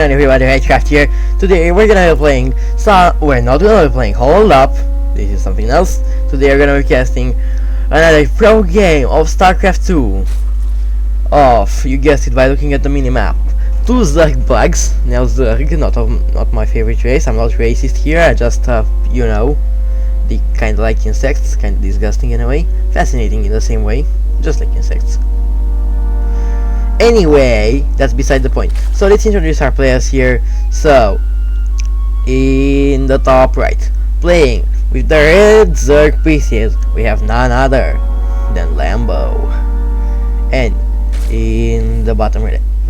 And everybody, Headcraft here. Today we're gonna be playing we're not gonna be playing, hold up, this is something else. Today we're gonna be casting another pro game of StarCraft 2 of, you guessed it by looking at the minimap, 2 Zerg bugs. Now Zerg, not my favorite race, I'm not racist here, I just you know, they kinda like insects, kinda disgusting in a way, fascinating in the same way, just like insects. Anyway, that's beside the point. So let's introduce our players here. So, in the top right, playing with the red Zerg pieces, we have none other than Lambo. And in the bottom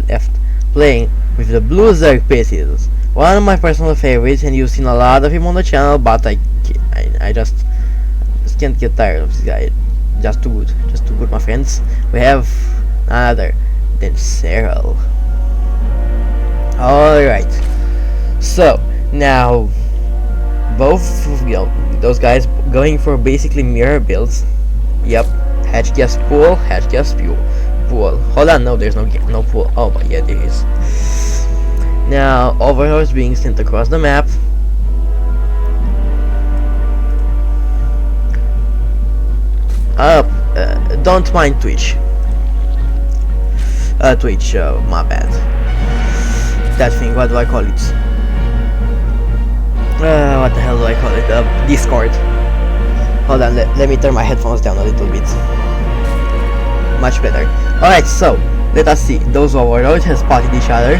left, playing with the blue Zerg pieces, one of my personal favorites, and you've seen a lot of him on the channel, but I just can't get tired of this guy. Just too good, my friends. We have none other than Serral. Alright, so now both those guys going for basically mirror builds. Yep, hatch gas pool, hatch gas pool. Hold on, no, there's no pool. Oh, but yeah, there is. Now overlords being sent across the map. Don't mind Twitch. Twitch, my bad. That thing, what do I call it? What the hell do I call it? Discord. Hold on, let me turn my headphones down a little bit. Much better. Alright, so, let us see. Those overlords have spotted each other.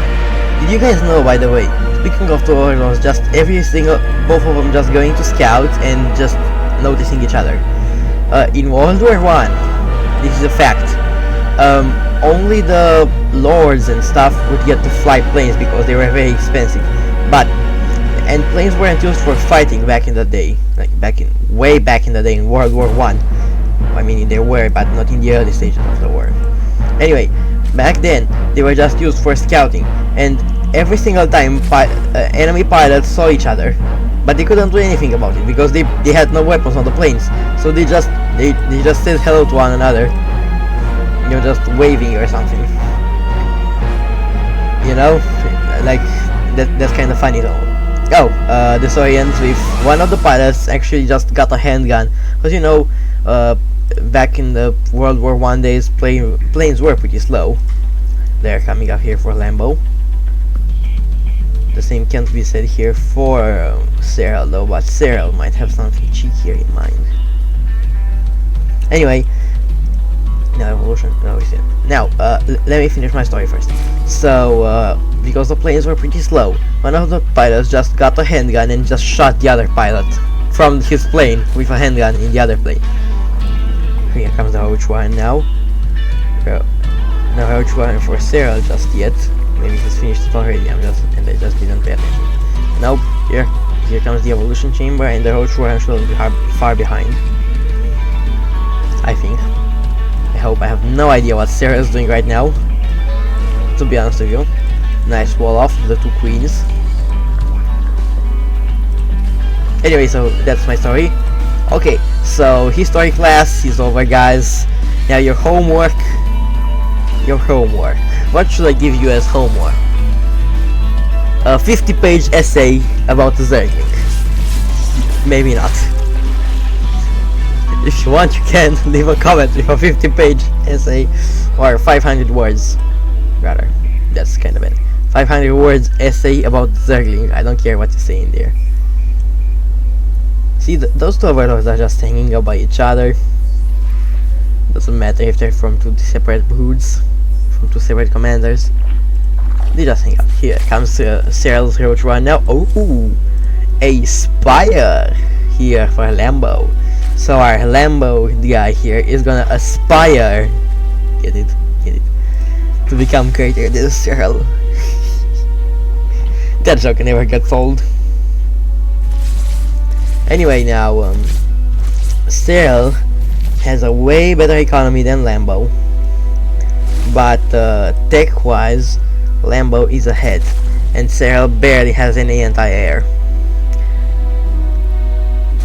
Did you guys know, by the way, speaking of the overlords, just both of them just going to scout and just noticing each other. In World War I, this is a fact. Only the lords and stuff would get to fly planes because they were very expensive. And planes weren't used for fighting back in the day, like way back in the day in World War I. I mean, they were, but not in the early stages of the war. Anyway, back then they were just used for scouting, and every single time enemy pilots saw each other, but they couldn't do anything about it because they had no weapons on the planes. So they just said hello to one another. You know, just waving or something. You know, like that's kind of funny though. Oh, the Saurians with one of the pilots actually just got a handgun, because you know, back in the World War I days, planes were pretty slow. They're coming up here for Lambo. The same can't be said here for Serral though, but Serral might have something cheekier in mind. Anyway. No, evolution. No, we said. Now, let me finish my story first. So, because the planes were pretty slow, one of the pilots just got a handgun and just shot the other pilot from his plane with a handgun in the other plane. Here comes the H1 now. No H1 for Serral just yet. Maybe he's finished it already. I just didn't pay attention. Nope. Here comes the evolution chamber, and the H1 should be far behind. I think. I hope. I have no idea what Serral is doing right now, to be honest with you. Nice wall off the two queens. Anyway, so that's my story. Okay, so history class is over, guys. Now your homework. What should I give you as homework? A 50-page essay about the Zergling. Maybe not. If you want, you can leave a comment with a 50-page essay, or 500 words, rather. That's kind of it. 500 words essay about Zergling. I don't care what you say in there. See, those two overlords are just hanging out by each other. Doesn't matter if they're from two separate broods, from two separate commanders. They just hang out. Here comes Serral's Roach Run now. Oh, a spire here for Lambo. So our Lambo guy here is gonna aspire, get it, to become greater than Serral. That joke never gets old. Anyway, now Serral has a way better economy than Lambo, but tech-wise, Lambo is ahead, and Serral barely has any anti-air.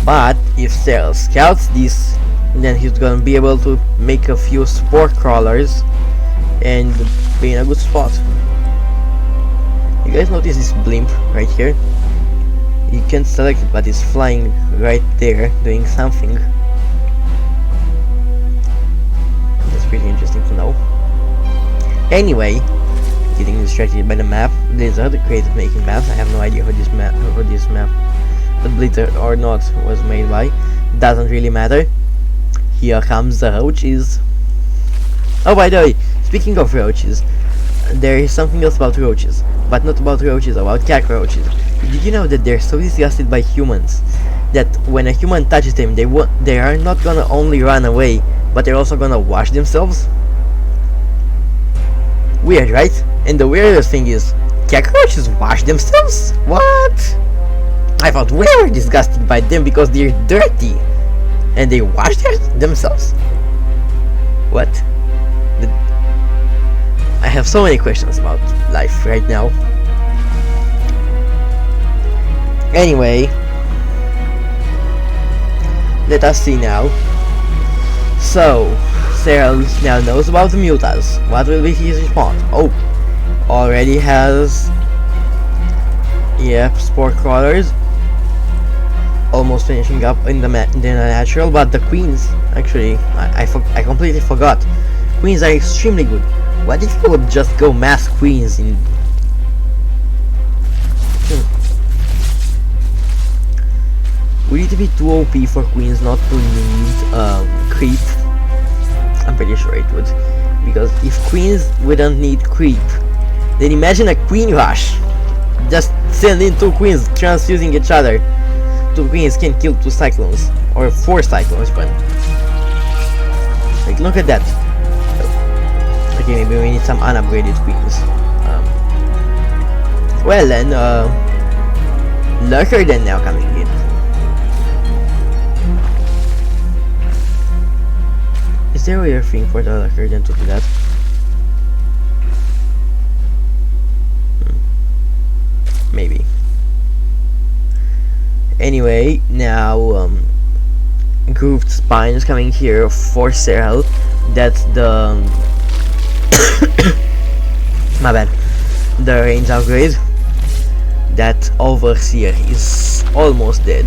But if Serral scouts this, then he's gonna be able to make a few sport crawlers and be in a good spot. You guys notice this blimp right here? You can't select it, but it's flying right there, doing something. That's pretty interesting to know. Anyway, getting distracted by the map. Blizzard created making maps. I have no idea who this map, but Blizzard or not, was made by. Doesn't really matter. Here comes the roaches. Oh, by the way, speaking of roaches, there is something else about roaches, but not about roaches, about cockroaches. Did you know that they're so disgusted by humans that when a human touches them, they are not gonna only run away, but they're also gonna wash themselves? Weird, right? And the weirdest thing is, cockroaches wash themselves? What? I thought we were disgusted by them because they're dirty, and they wash themselves? What? I have so many questions about life right now. Anyway, let us see now. So, Serral now knows about the mutas. What will be his response? Oh, already has, yep, spore crawlers. Almost finishing up in the natural, but the queens, actually, I completely forgot. Queens are extremely good. What if you would just go mass queens in... Would it be too OP for queens not to need creep? I'm pretty sure it would. Because if queens wouldn't need creep, then imagine a queen rush. Just send in 2 queens transfusing each other. 2 queens can kill 2 cyclones. Or 4 cyclones, but... Like, look at that. Okay, maybe we need some unupgraded queens. Well then, Lurker then now coming in. Is there a weird thing for the Lurker then to do that? Maybe. Anyway, now Grooved Spine is coming here for Serral. That's the my bad. The range upgrade. That Overseer is almost dead.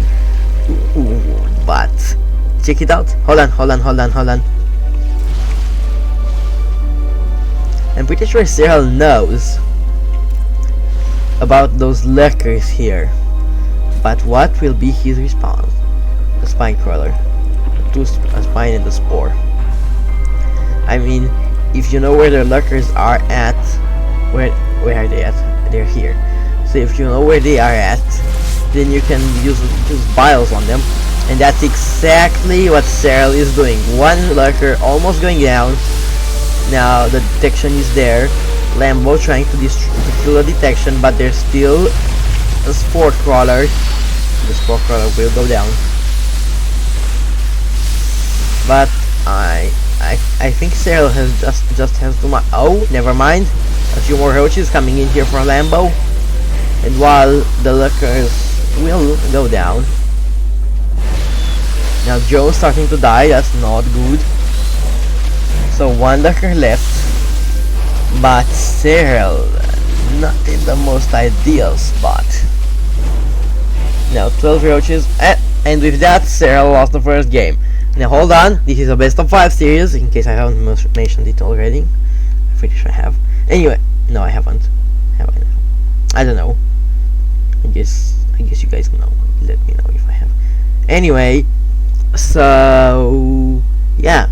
Ooh, but check it out. Hold on. I'm pretty sure Serral knows about those lurkers here. But what will be his response? A spine crawler. A spine and a spore. I mean, if you know where the lurkers are at, where are they at? They're here. So if you know where they are at, then you can use biles on them, and that's exactly what Serral is doing. 1 lurker almost going down. Now the detection is there. Lambo trying to kill the detection, but there's still a spore crawler. The spore crawler will go down. But I think Serral has just has too much. Oh, never mind. A few more roaches coming in here for Lambo, and while the lurkers will go down. Now Joe's starting to die. That's not good. So 1 lurker left, but Serral not in the most ideal spot. Now 12 roaches, and with that Serral lost the first game. Now hold on, this is a best of 5 series, in case I haven't mentioned it already. I'm pretty sure I have. Anyway, no, I haven't. Have I? I don't know. I guess you guys know. Let me know if I have. Anyway, so yeah,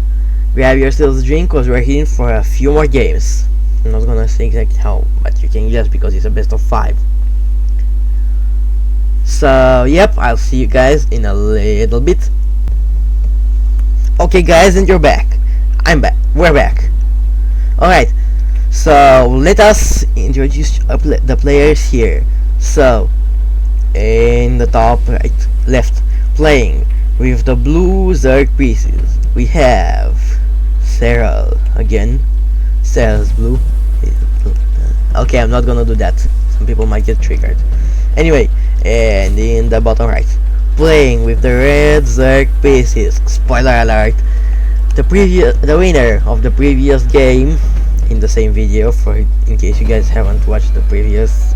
grab yourselves a drink because we're heading for a few more games. I'm not gonna say exactly how, but you can guess because it's a best of 5. So yep, I'll see you guys in a little bit. Okay guys, and you're back. I'm back. We're back. Alright, so let us introduce the players here. So, in the top right, left, playing with the blue Zerg pieces, we have Serral again. Serral's blue. Okay, I'm not gonna do that. Some people might get triggered. Anyway, and in the bottom right, playing with the red Zerg pieces. Spoiler alert: the winner of the previous game in the same video, for in case you guys haven't watched the previous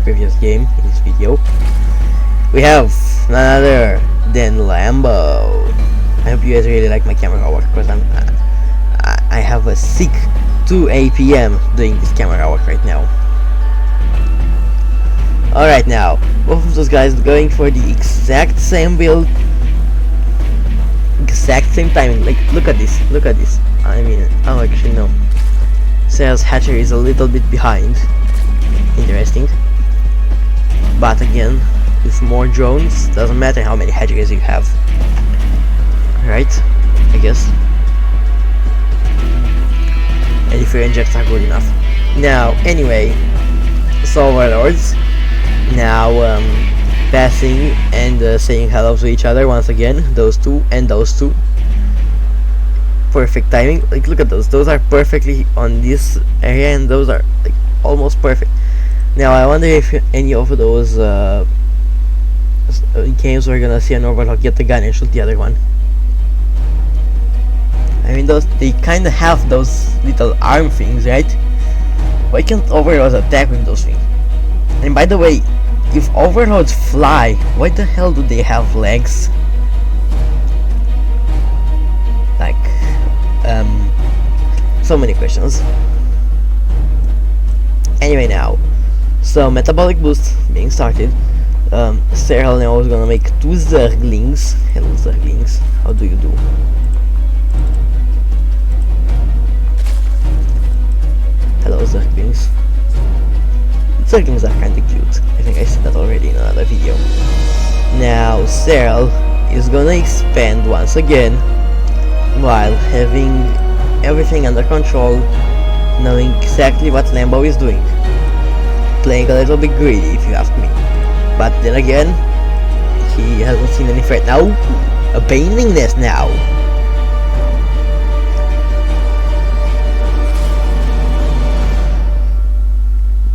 previous game, in this video, we have none other than Lambo. I hope you guys really like my camera work, because I have a sick 2 p.m. doing this camera work right now. Alright, now both of those guys going for the exact same build, exact same timing. Like, look at this, look at this. I mean, oh, actually no, Serral's hatchery is a little bit behind. Interesting. But again, with more drones, doesn't matter how many hatcheries you have, right? I guess. And if your injects are good enough. Now, anyway, so overlords now passing and saying hello to each other once again. Those two and those two. Perfect timing. Like, look at those. Those are perfectly on this area, and those are like almost perfect. Now, I wonder if any of those games we're gonna see an overlord get the gun and shoot the other one. I mean, they kind of have those little arm things, right? Why can't overlords attack with those things? And by the way, if overlords fly, why the hell do they have legs? Like, so many questions. Anyway, now, so metabolic boost being started. Serral now is gonna make 2 Zerglings. Hello, Zerglings. How do you do? Hello, Zerglings. Zerglings are kinda cute. I think I said that already in another video. Now, Serral is gonna expand once again while having everything under control, knowing exactly what Lambo is doing. Playing a little bit greedy, if you ask me. But then again, he hasn't seen any threat. Now, a baneling nest now.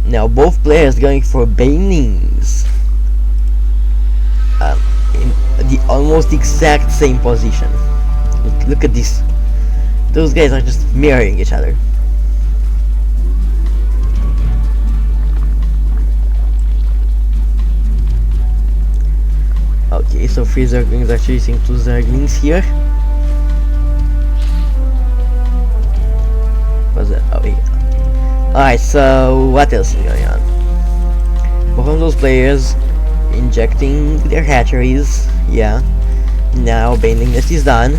Now both players going for banelings. In the almost exact same position. Look at this. Those guys are just mirroring each other. Okay, so 3 Zerglings are chasing 2 Zerglings here. What's that? Oh, yeah. Alright, so what else is going on? Both of those players injecting their hatcheries. Yeah. Now baneling nest is done.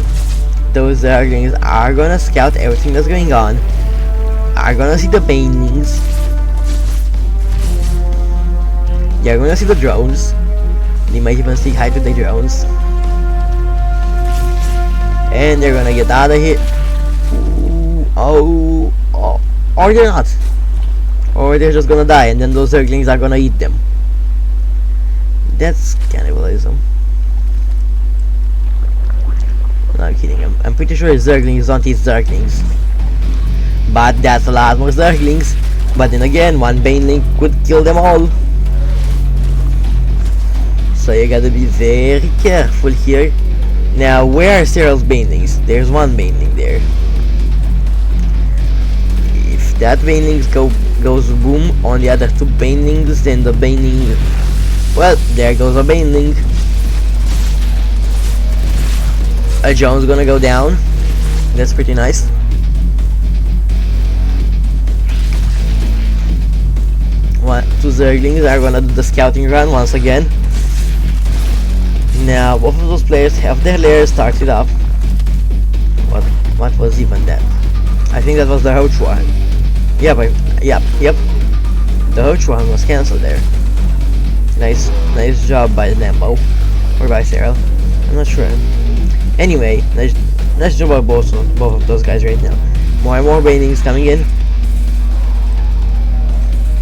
Those Zerglings are gonna scout everything that's going on. Are gonna see the banelings. They're gonna see the drones. They might even say hi to the drones. And they're gonna get out of here. Ooh, oh, or they're not. Or they're just gonna die, and then those Zerglings are gonna eat them. That's cannibalism. No, I'm kidding. I'm pretty sure Zerglings don't eat Zerglings. But that's a lot more Zerglings. But then again, one baneling could kill them all. So you gotta be very careful here. Now, where are Serral's banelings? There's one baneling there. If that baneling goes boom on the other 2 banelings, then the baneling... Well, there goes a baneling. A drone's gonna go down. That's pretty nice. Two Zerglings are gonna do the scouting run once again. Now both of those players have their lairs started up. What was even that? I think that was the Roach one. Yep. The Roach one was cancelled there. Nice job by Lambo. Or by Serral. I'm not sure. Anyway, nice job by both of those guys right now. More and more banelings coming in.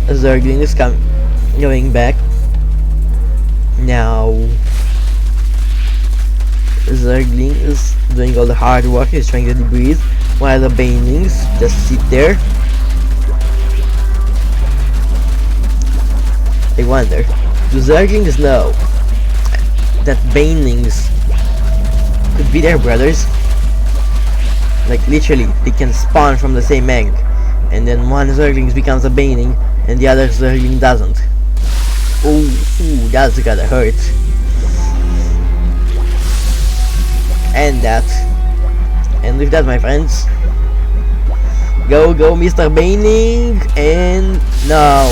Zergling is going back. Now Zergling is doing all the hard work. He's trying to debreathe, while the banelings just sit there. I wonder, do Zerglings know that banelings could be their brothers? Like, literally, they can spawn from the same egg, and then one Zergling becomes a baneling and the other Zergling doesn't. Ooh, that's gonna hurt. And that. And with that, my friends, go, Mr. Baining, and no.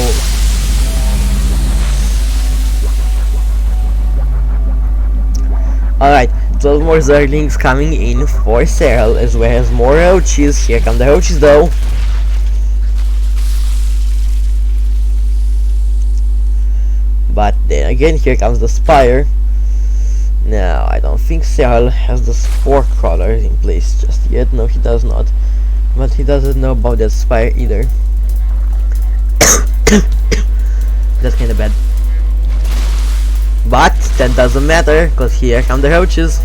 Alright, 12 more Zerglings coming in for Serral, as well as more roaches. Here come the roaches though. But then again, here comes the Spire. Now, I don't think Serral has the Spore Crawler in place just yet. No, he does not. But he doesn't know about that Spire either. That's kinda bad. But that doesn't matter, cause here come the roaches.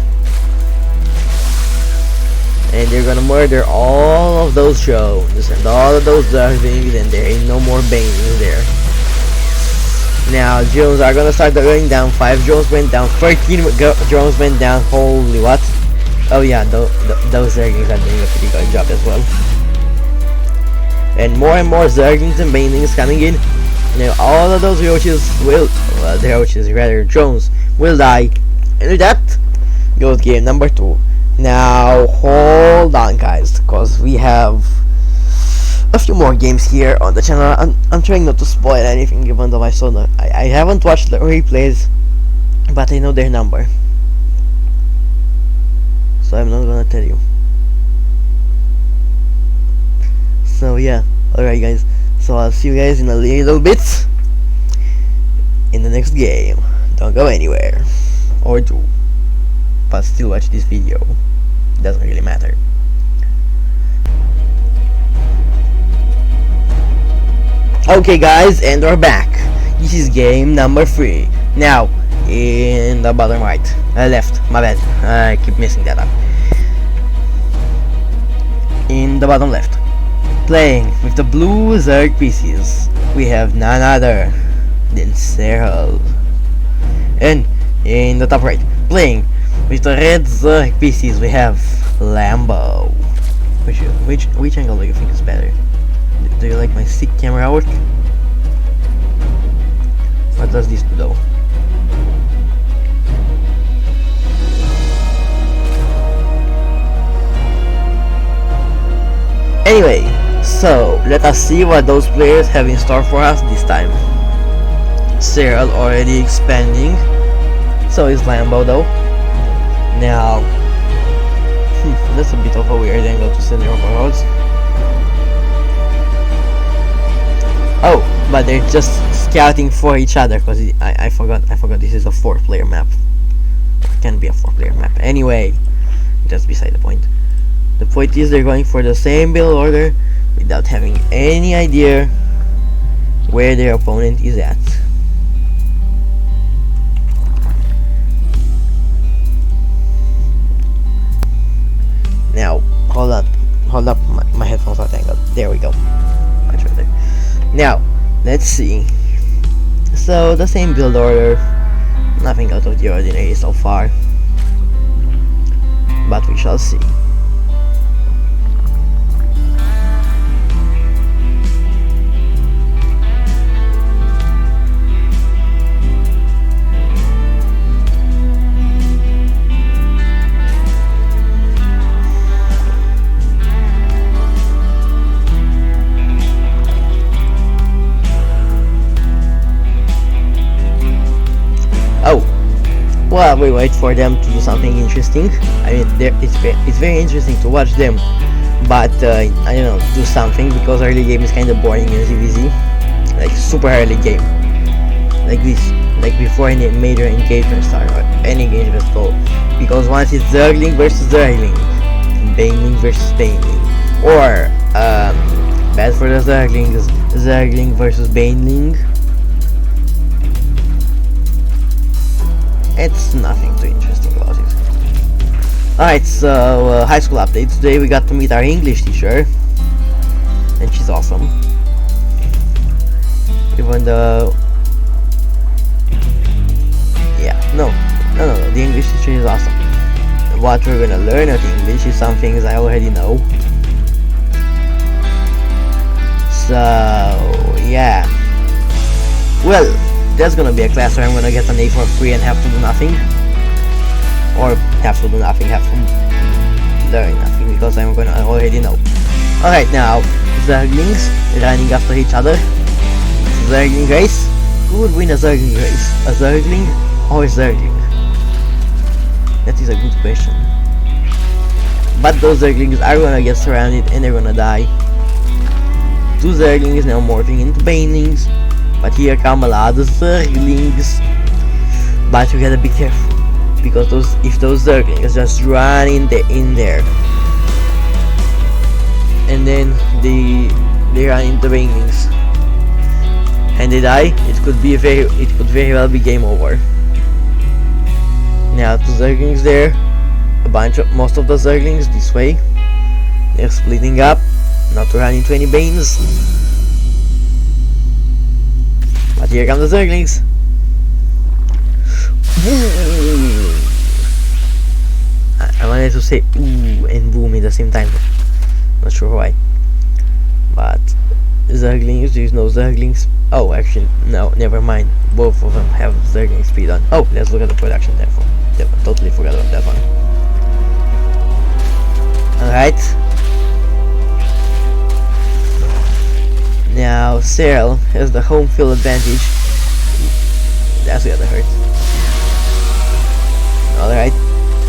And they're gonna murder all of those drones and all of those Zerglings, and there ain't no more Banelings there. Now, drones are gonna start going down. 5 drones went down, 13 drones went down. Holy what? Oh yeah, those Zerglings are doing a pretty good job as well. And more Zerglings and Banelings coming in. Now all of those roaches will, well, the roaches, rather, drones will die. And with that goes game number 2. Now hold on guys, cause we have a few more games here on the channel. I'm trying not to spoil anything, even though I haven't watched the replays, but I know their number, so I'm not gonna tell you. So yeah, alright guys, so I'll see you guys in a little bit in the next game. Don't go anywhere, or do, but still watch this video. Doesn't really matter. Okay guys, and we're back. This is game number 3. Now, in the bottom right, left, my bad, I keep messing that up. In the bottom left, playing with the blue Zerg pieces, we have none other than Serral. And in the top right, playing with the red Zerg pieces, we have Lambo. Which angle do you think is better? Do you like my sick camera work? What does this do though? Anyway, so let us see what those players have in store for us this time. Serral already expanding, so is Lambo though. Now, that's a bit of a weird angle to send your overloads. Oh, but they're just scouting for each other, because I forgot this is a 4-player map. It can be a 4-player map. Anyway, that's beside the point. The point is they're going for the same build order without having any idea where their opponent is at. Now, hold up, my headphones are tangled. There we go. Much better. Now, let's see. So, the same build order. Nothing out of the ordinary so far. But we shall see. While we wait for them to do something interesting, I mean, it's very interesting to watch them, but I don't know, do something, because early game is kind of boring and easy, like super early game, like this, like before any major engagement start or any engagement at all, because once it's Zergling versus Zergling, Baneling versus Baneling, or bad for the Zerglings, Zergling versus Baneling. It's nothing too interesting about it. Alright, so high school update. Today we got to meet our English teacher, and she's awesome. Even though, yeah, no, the English teacher is awesome. What we're gonna learn at English is some things I already know. So yeah, well, There's gonna be a class where I'm gonna get an A for free and have to do nothing. Or have to do nothing, have to learn nothing, because I'm gonna already know. Alright, now, Zerglings running after each other. Zergling race. Who would win a Zergling race? A Zergling or a Zergling? That is a good question. But those Zerglings are gonna get surrounded and they're gonna die. Two Zerglings now morphing into Banelings. But here come a lot of Zerglings. But you gotta be careful, because if those Zerglings just run in there and then they run into Banelings and they die, it could very well be game over. Now two Zerglings there, most of the Zerglings this way. They're splitting up, not to run into any Banes. But here come the Zerglings. I wanted to say ooh and boom at the same time. Not sure why. But Zerglings, there's no Zerglings. Oh, actually, no, never mind. Both of them have Zergling speed on. Oh, let's look at the production therefore. Totally forgot about that one. Alright. Now Serral has the home field advantage. That's gonna hurt. Alright.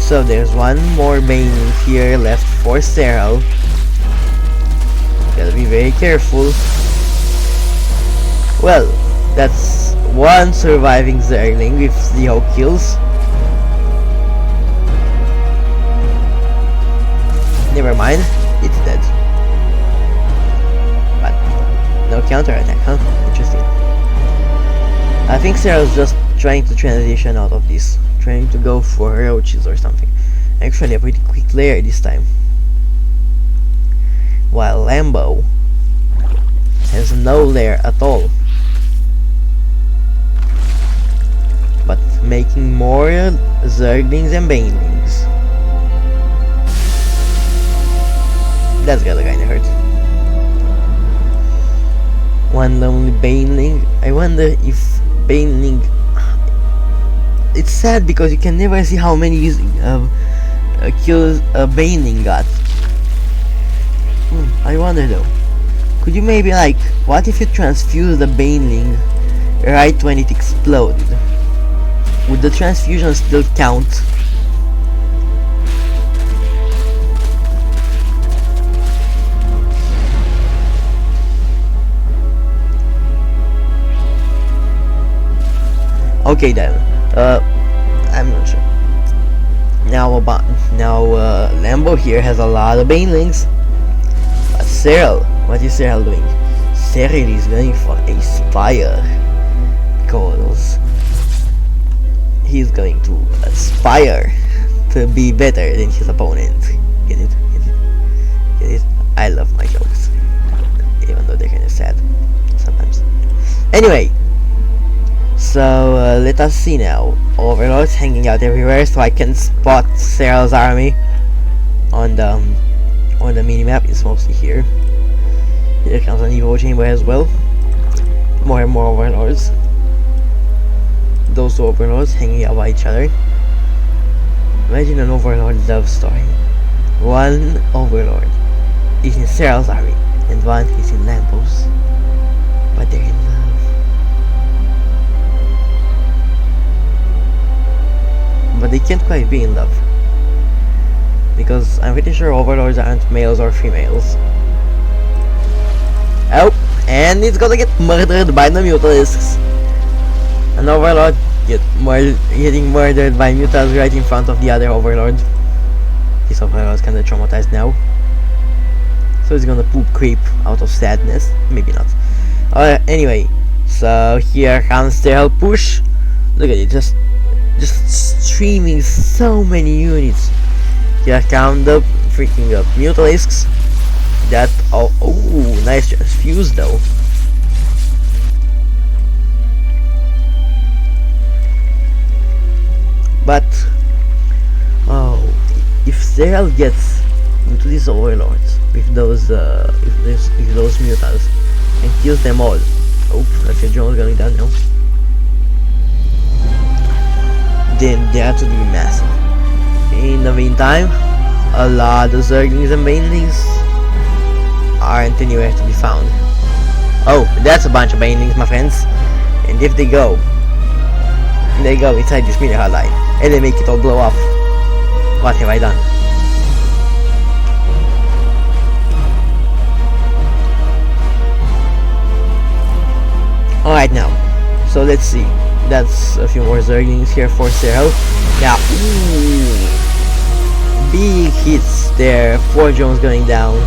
So there's one more Bane here left for Serral. Gotta be very careful. Well, that's one surviving Zergling with 0 kills. Never mind, it's dead. But no counterattack, huh? Interesting. I think Serral's just trying to transition out of this. Trying to go for roaches or something. Actually a pretty quick layer this time. While Lambo has no layer at all. But making more Zerglings and Banelings. That's gotta kinda hurt. One lonely Baneling. I wonder if Baneling... It's sad because you can never see how many kills a Baneling got. I wonder though. Could you maybe like... What if you transfuse the Baneling right when it exploded? Would the transfusion still count? Okay then, I'm not sure. Now Lambo here has a lot of Banelings. But Serral, what is Serral doing? Serral is going for a Spire. Because he's going to aspire to be better than his opponent. Get it? Get it? Get it? I love my jokes. Even though they're kinda sad sometimes. Anyway. So let us see now. Overlords hanging out everywhere, so I can spot Serral's army on the minimap. It's mostly here. Here comes an Evo chamber as well. More and more Overlords. Those two Overlords hanging out by each other. Imagine an Overlord love story. One Overlord is in Serral's army, and one is in Lambo's. But they're in love. But they can't quite be in love, because I'm pretty sure Overlords aren't males or females. Oh, and it's gonna get murdered by the Mutalisks. An Overlord getting murdered by Mutals right in front of the other Overlord. This Overlord's kinda traumatized now, so he's gonna poop creep out of sadness. Maybe not. Anyway, so here comes Serral push. Look at it, just streaming so many units. Here come the freaking Mutalisks. That oh nice transfuse though. But if Serral gets into these Overlords with those Mutals and kills them all. Oh, that's your drone going down now. then that would be massive. In the meantime, a lot of Zerglings and Banelings aren't anywhere to be found. Oh, that's a bunch of Banelings, my friends. And if they go inside this mini hotline and they make it all blow up, what have I done? Alright now, so let's see. That's a few more Zerglings here for Serral. Now, big hits there, 4 drones going down.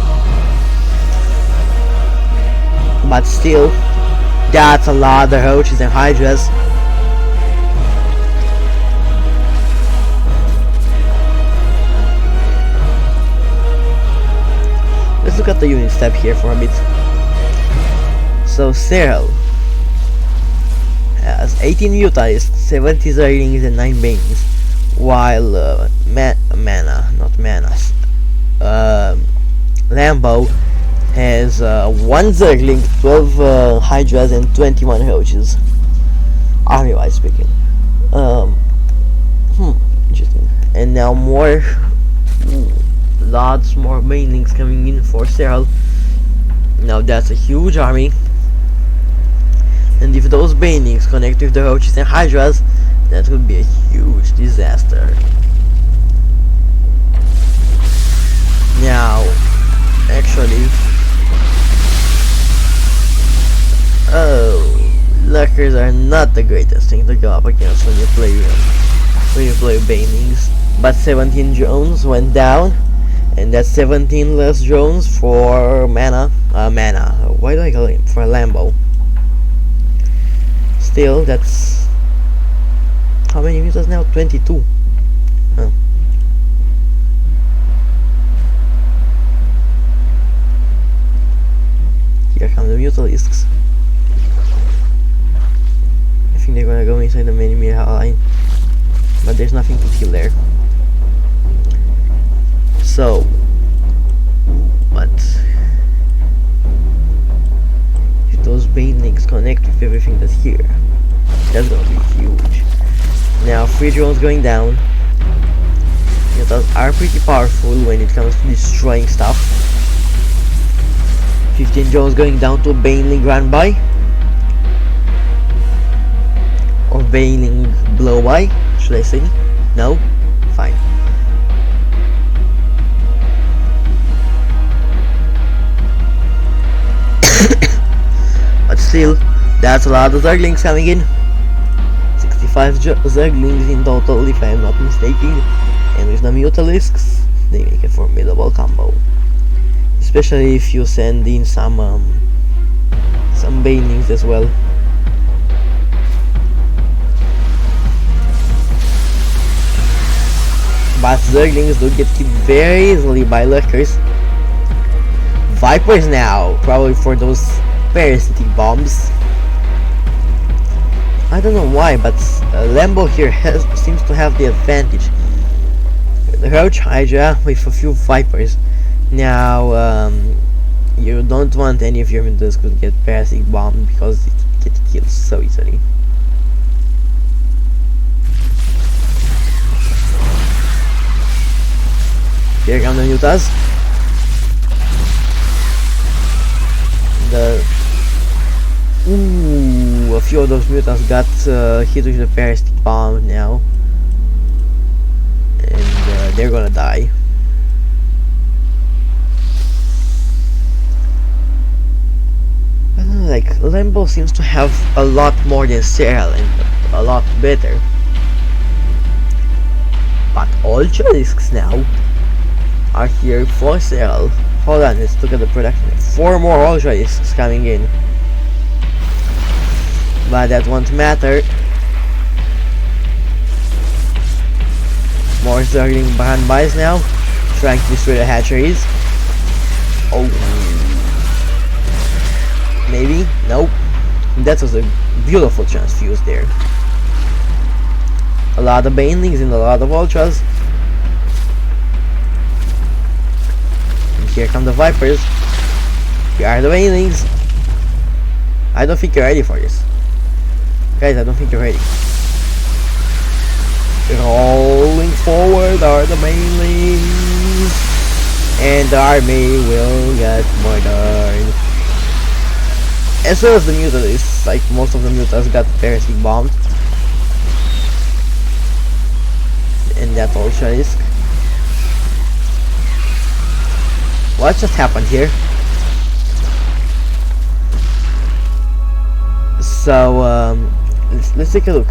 But still, that's a lot of roaches and hydras. Let's look at the unit step here for a bit. So Serral has 18 Mutalisks, 70 Zerglings and 9 Banelings, while Lambo has 1 Zergling, 12 Hydras and 21 Roaches, army wise speaking. Interesting. And now lots more Banelings coming in for Serral. Now that's a huge army. And if those Banelings connect with the Roaches and Hydras, that would be a huge disaster. Now, actually, Lurkers are not the greatest thing to go up against when you play Banelings. But 17 drones went down, and that's 17 less drones for why do I call him? For Lambo. Still, that's how many meters now? 22. Huh. Here come the Mutalisks. I think they're gonna go inside the main mirror line, but there's nothing to kill there. So, but if those Banelings connect with everything that's here, that's gonna be huge. Now 3 drones going down. Mutals are pretty powerful when it comes to destroying stuff. 15 drones going down to Baneling run by, or Baneling blow by, should I say? No? Fine. But still, that's a lot of Zerglings coming in. 65 Zerglings in total, if I am not mistaken. And with the Mutalisks, they make a formidable combo. Especially if you send in some Banelings as well. But Zerglings do get killed very easily by Lurkers. Vipers now, probably for those parasitic bombs. I don't know why, but Lambo here seems to have the advantage. The Roach Hydra with a few Vipers. Now, you don't want any of your Mutalisks to get parasitic bombed because it gets killed so easily. Here come the Mutas. A few of those Mutants got hit with the parasitic bomb now, and they're gonna die. I don't know, like Lambo seems to have a lot more than Serral and a lot better. But Ultralisks now are here for Serral. Hold on, let's look at the production. 4 more Ultralisks coming in. But that won't matter. More Zergling behind buys now, trying to destroy the hatcheries. Oh, maybe? Nope. That was a beautiful transfuse there. A lot of Banelings and a lot of Ultras. And here come the Vipers. Here are the Banelings. I don't think you're ready for this. Guys, I don't think you're ready. Rolling forward are the mainlings, and the army will get murdered. As well as the mutants, like most of the mutants got seriously bombed. And that ultra risk. What just happened here? So let's take a look.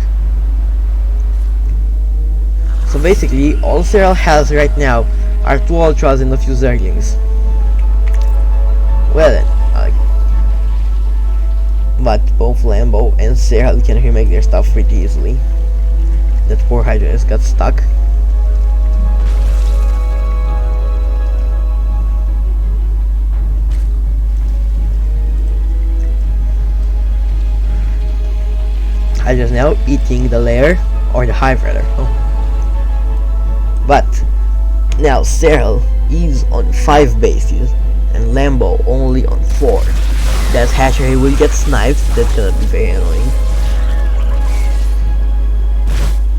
So basically, all Serral has right now are 2 ultras and a few zerglings. Well then, but both Lambo and Serral can remake their stuff pretty easily. That poor Hydra just got stuck. Hydra's now eating the lair, or the hive rather. Oh. But now Serral is on 5 bases and Lambo only on 4. That hatchery will get sniped. That's gonna be very annoying.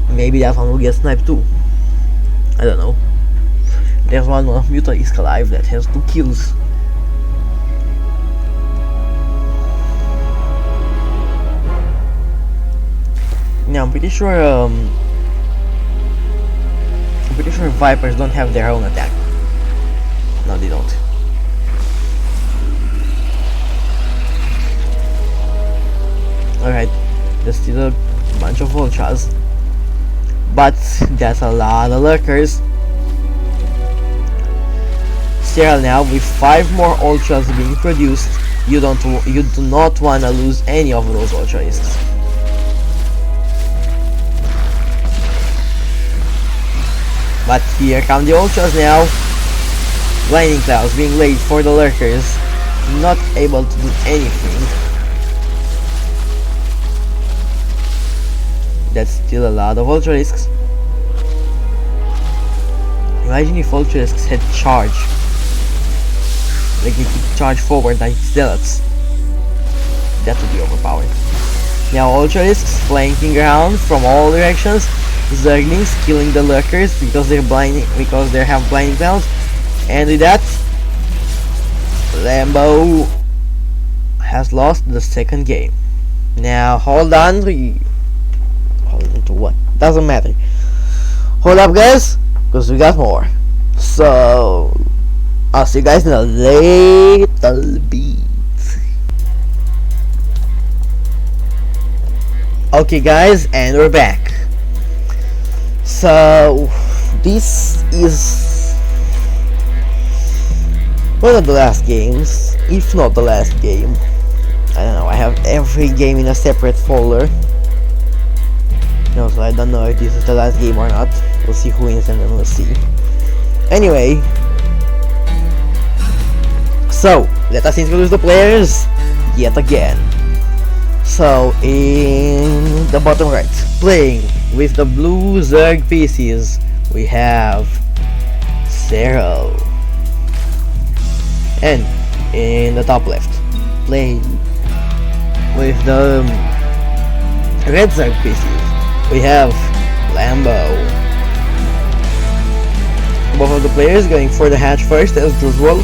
Maybe that one will get sniped too. I don't know. There's one of Mutalisk alive that has 2 kills. Now I'm pretty sure Vipers don't have their own attack. No, they don't. Alright, there's still a bunch of ultras, but that's a lot of lurkers. Serral now with 5 more ultras being produced. You do not want to lose any of those ultralists. But here come the ultras now. Blinding clouds being laid for the lurkers, not able to do anything. That's still a lot of ultralisks. Imagine if ultralisks had charge. Like they could charge forward like zealots. That would be overpowered. Now ultralisks flanking around from all directions. Zerglings killing the lurkers because they have blinding clouds, and with that, Lambo has lost the 2nd game. Now hold on to what? Doesn't matter. Hold up, guys, because we got more. So I'll see you guys in a little bit. Okay, guys, and we're back. So this is one of the last games, if not the last game. I don't know, I have every game in a separate folder. No, so I don't know if this is the last game or not. We'll see who wins and then we'll see. Anyway, so let us introduce the players yet again. So in the bottom right, playing with the blue Zerg pieces, we have Serral. And in the top left, playing with the red Zerg pieces, we have Lambo. Both of the players going for the hatch first as usual.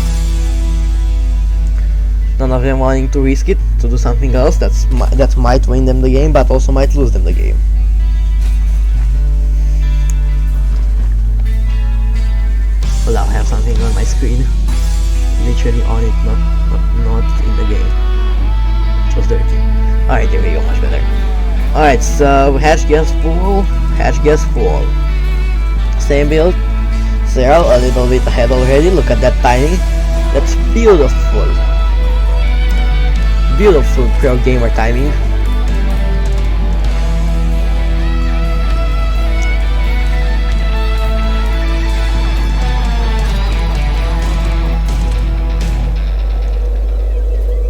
None of them wanting to risk it to do something else that might win them the game, but also might lose them the game. Well, I have something on my screen, literally on it, not in the game. It was dirty. Alright, there we go, much better. Alright, so hatch gets full. Same build. Serral a little bit ahead already. Look at that timing. That's beautiful. Beautiful pro gamer timing.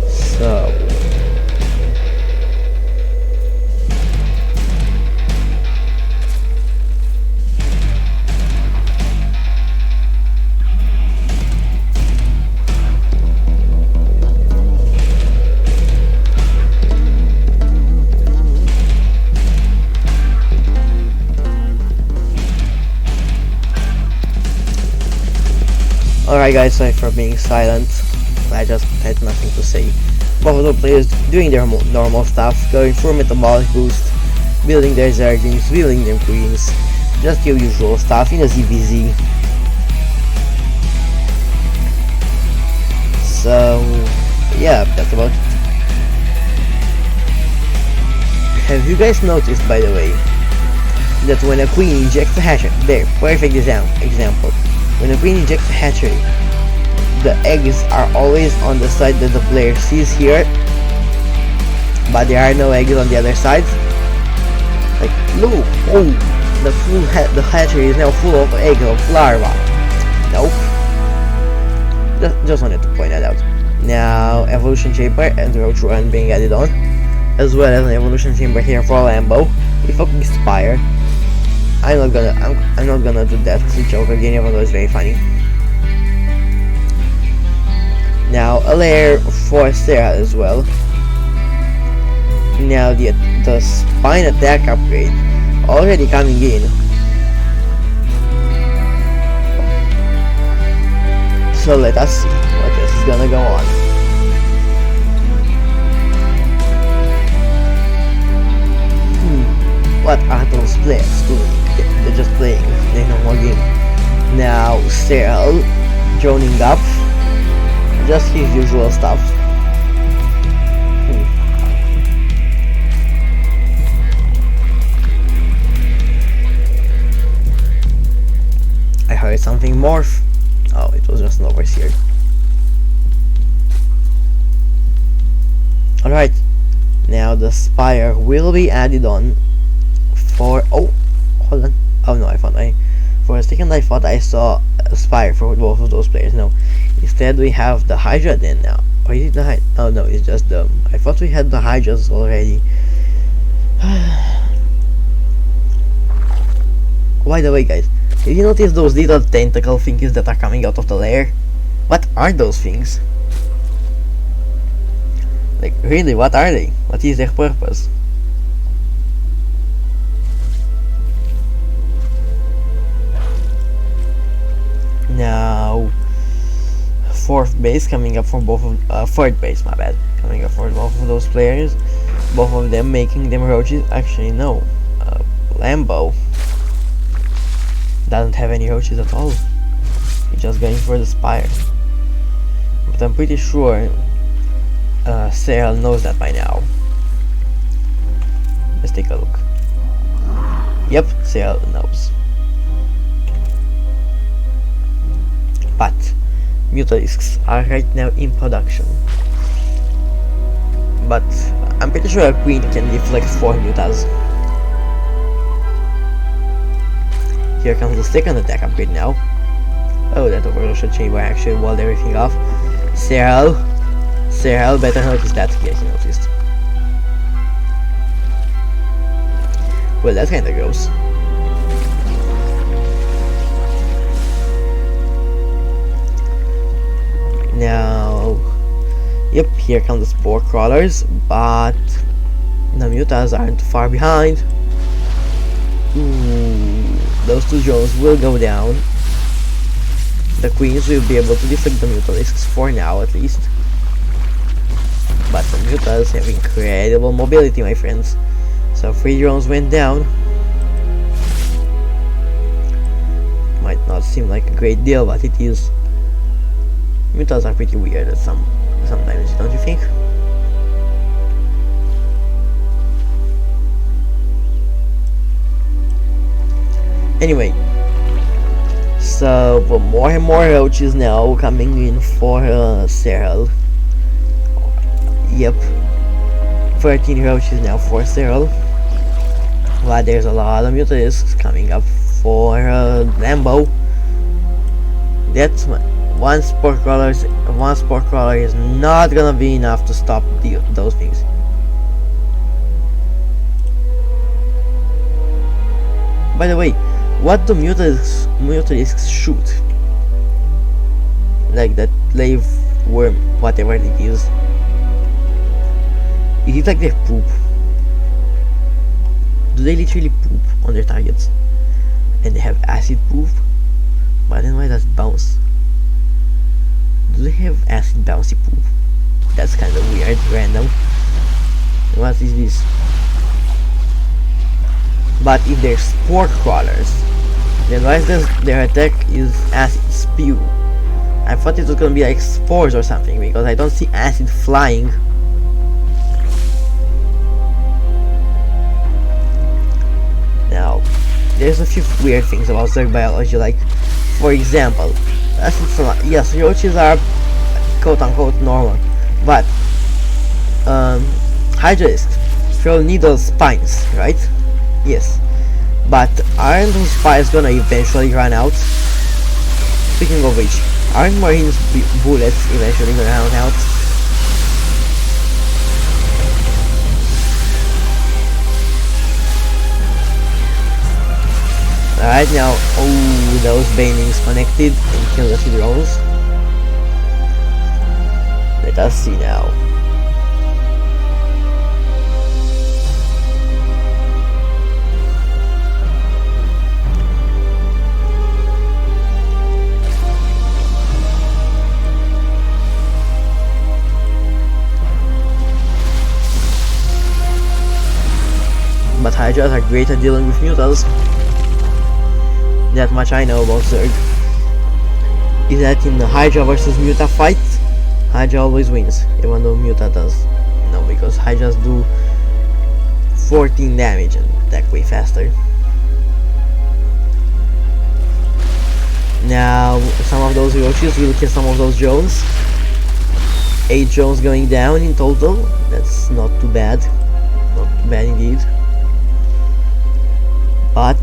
So Alright guys, sorry for being silent. I just had nothing to say. Both of the players doing their normal stuff, going for metabolic boost, building their Zerglings, building their queens, just your usual stuff in a ZVZ. So yeah, that's about it. Have you guys noticed, by the way, that when a queen injects a hatchery, there, perfect example, when a queen injects a hatchery, the eggs are always on the side that the player sees here, but there are no eggs on the other side. Like, look, oh, the hatchery is now full of eggs of larvae. Nope. Just wanted to point that out. Now, evolution chamber and roach run being added on, as well as an evolution chamber here for Lambo with a big spire. I'm not gonna do that joke again, even though it's very funny. Now a lair for Serral as well. Now the spine attack upgrade already coming in. So let us see what this is gonna go on. What are those players doing? They're just playing the normal game. Now Serral joining up. Just his usual stuff. I heard something morph. Oh, it was just an overseer. Alright. Now the spire will be added on for... oh, hold on. Oh no, for a second I thought I saw a spire for both of those players. No. Instead we have the Hydra then now. Or is it the Hydra? Oh no, it's just the... I thought we had the Hydras already. By the way guys, did you notice those little tentacle things that are coming out of the lair? What are those things? Like really, what are they? What is their purpose? Now, fourth base coming up for both of third base, my bad, coming up for both of those players. Both of them making them roaches. Actually, no, Lambo doesn't have any roaches at all. He's just going for the spire. But I'm pretty sure Serral knows that by now. Let's take a look. Yep, Serral knows. But Mutalisks are right now in production. But I'm pretty sure a queen can deflect 4 mutas. Here comes the second attack upgrade now. Oh, that overlotion chamber actually walled everything off. Serral better notice that. Yeah, he noticed. Well, that kinda gross. Now, yep, here come the spore crawlers, but the mutas aren't far behind. Those two drones will go down. The queens will be able to deflect the mutalisks for now at least. But the mutas have incredible mobility, my friends. So 3 drones went down. Might not seem like a great deal, but it is. Mutas are pretty weird at sometimes, don't you think? Anyway, so more and more roaches now coming in for Serral. Yep, 13 roaches now for Serral. But there's a lot of mutalisks coming up for Lambo. That's one spore crawler is not gonna be enough to stop those things. By the way, what do mutalisks shoot? Like that slave worm, whatever it is. Is it like they poop? Do they literally poop on their targets? And they have acid poop? But then why does it bounce? Do they have acid bouncy pool? That's kind of weird, random. What is this? But if they're spore crawlers, then why is their attack is acid spew? I thought it was gonna be like spores or something, because I don't see acid flying. Now, there's a few weird things about their biology, like, for example, yes, roaches are quote-unquote normal, but Hydralisks throw needle spines, right? Yes, but aren't those spines gonna eventually run out? Speaking of which, aren't Marine's bullets eventually gonna run out? Alright, now, oh, those banings connected and kill the 2 drones. Let us see now. But Hydras are great at dealing with mutas. That much I know about Zerg. Is that in the Hydra versus Muta fight, Hydra always wins, even though Muta does. No, because Hydras do 14 damage and attack way faster. Now, some of those roaches will kill some of those drones. 8 drones going down in total. That's not too bad. Not too bad indeed. But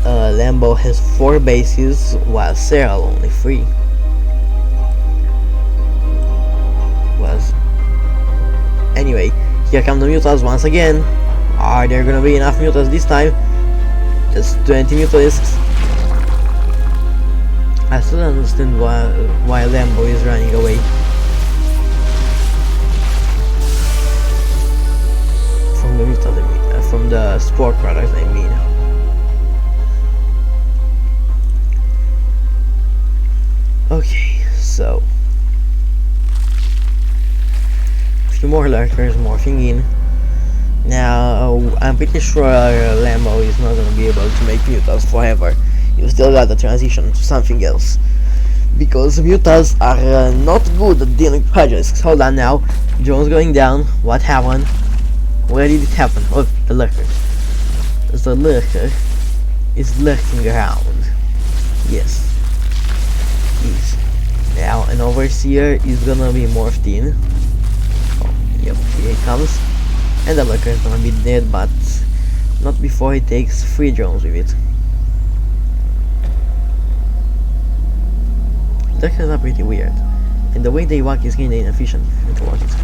Lambo has 4 bases, while Serral only 3. Anyway, here come the mutas once again. Are there gonna be enough mutas this time? Just 20 mutalisks. I still don't understand why Lambo is running away from the mutas. From the sport products, I mean. Okay, so a few more lurkers morphing in. Now, I'm pretty sure Lambo is not gonna be able to make mutas forever. You still gotta transition to something else, because mutas are not good at dealing with Hydralisks. Hold on now, drone's going down. What happened? Where did it happen? Oh, the lurker. The lurker is lurking around. Yes. Now an overseer is gonna be morphed in. Oh, yep, here he comes. And the lurker is gonna be dead, but not before he takes 3 drones with it. Lurkers are pretty weird, and the way they walk is kinda inefficient if you watch it.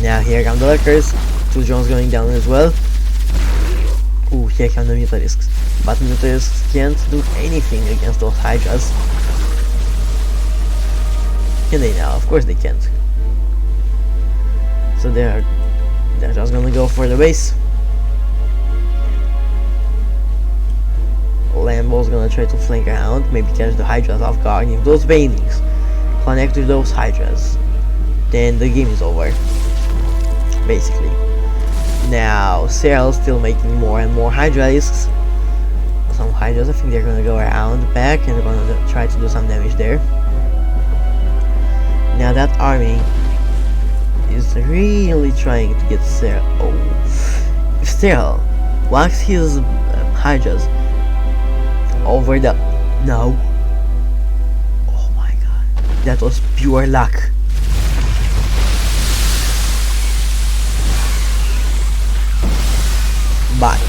Now here come the lurkers. 2 drones going down as well. Ooh, here come the mutalisks. But mutalisks can't do anything against those Hydras. Can they now? Of course they can't. So they're just gonna go for the base. Lambo's gonna try to flank around, maybe catch the Hydras off guard. If those banings connect with those Hydras, then the game is over, basically. Now, Serral's still making more and more Hydralisks. Some Hydras, I think they're gonna go around back and they're gonna try to do some damage there. Now that army is really trying to get Serral. Oh, if Serral walks his Hydras over the... No. Oh my god. That was pure luck. But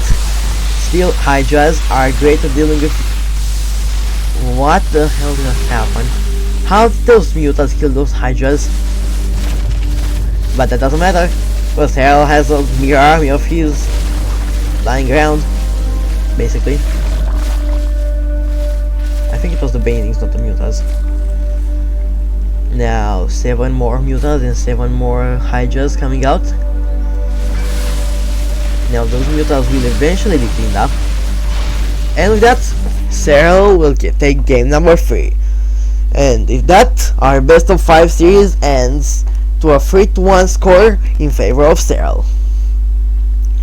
still, Hydras are great at dealing with... What the hell just happened? How did those mutas kill those Hydras? But that doesn't matter, because Serral has a mere army of his lying around, basically. I think it was the banings, not the mutas. Now, 7 more mutas and 7 more Hydras coming out. Now those mutas will eventually be cleaned up. And with that, Serral will take game number 3. And if that, our best of 5 series ends to a 3-1 score in favor of Serral.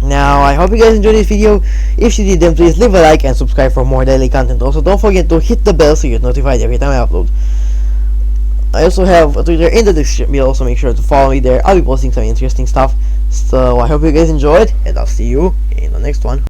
Now, I hope you guys enjoyed this video. If you did, then please leave a like and subscribe for more daily content. Also, don't forget to hit the bell so you get notified every time I upload. I also have a Twitter in the description below, so make sure to follow me there. I'll be posting some interesting stuff. So, I hope you guys enjoyed, and I'll see you in the next one.